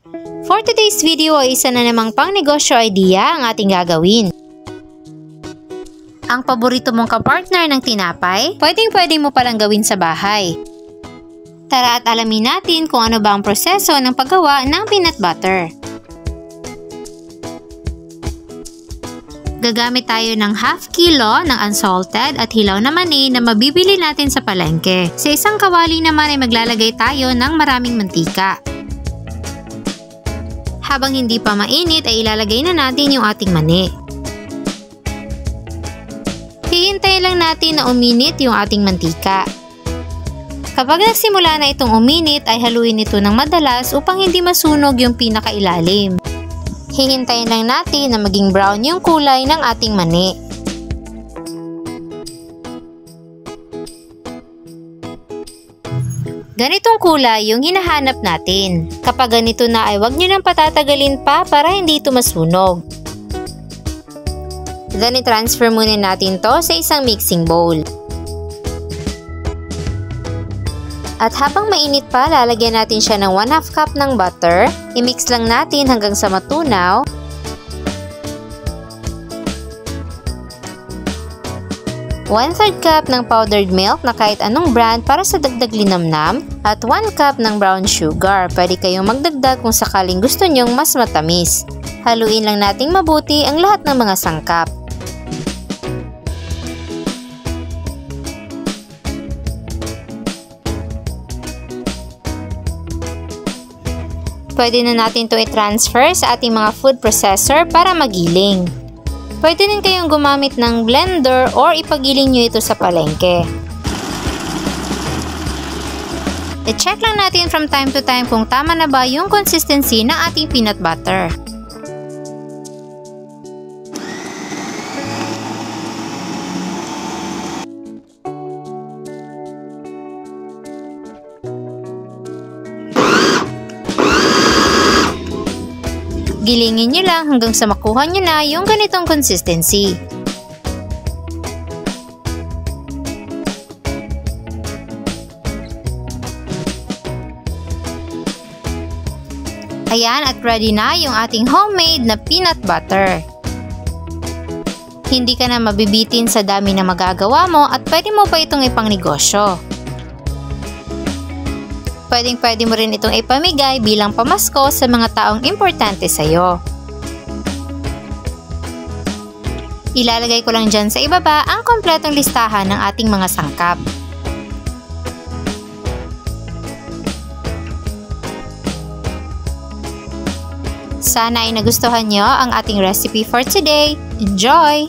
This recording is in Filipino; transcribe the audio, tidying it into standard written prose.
For today's video ay isa na namang pang-negosyo idea ang ating gagawin. Ang paborito mong kapartner ng tinapay, pwedeng-pwede mo palang gawin sa bahay. Tara at alamin natin kung ano ba ang proseso ng paggawa ng peanut butter. Gagamit tayo ng ½ kilo ng unsalted at hilaw na mani na mabibili natin sa palengke. Sa isang kawali naman ay maglalagay tayo ng maraming mantika. Habang hindi pa mainit ay ilalagay na natin yung ating mani. Hihintayin lang natin na uminit yung ating mantika. Kapag nagsimula na itong uminit ay haluin ito ng madalas upang hindi masunog yung pinakailalim. Hihintayin lang natin na maging brown yung kulay ng ating mani. Ganitong kulay yung hinahanap natin. Kapag ganito na ay huwag nyo nang patatagalin pa para hindi ito masunog. Then i-transfer muna natin to sa isang mixing bowl. At habang mainit pa, lalagyan natin siya ng 1/2 cup ng butter. I-mix lang natin hanggang sa matunaw. One-third cup ng powdered milk na kahit anong brand para sa dagdag linamnam at 1 cup ng brown sugar. Pwede kayong magdagdag kung sakaling gusto nyong mas matamis. Haluin lang nating mabuti ang lahat ng mga sangkap. Pwede na natin ito i-transfer sa ating mga food processor para magiling. Pwede din kayong gumamit ng blender or ipagiling nyo ito sa palengke. I-check lang natin from time to time kung tama na ba yung consistency ng ating peanut butter. Gilingin nyo lang hanggang sa makuha nyo na yung ganitong consistency. Ayan, at ready na yung ating homemade na peanut butter. Hindi ka na mabibitin sa dami na magagawa mo at pwede mo pa itong ipangnegosyo. Pwede mo rin itong ipamigay bilang pamasko sa mga taong importante sa'yo. Ilalagay ko lang dyan sa ibaba ang kompletong listahan ng ating mga sangkap. Sana ay nagustuhan nyo ang ating recipe for today. Enjoy!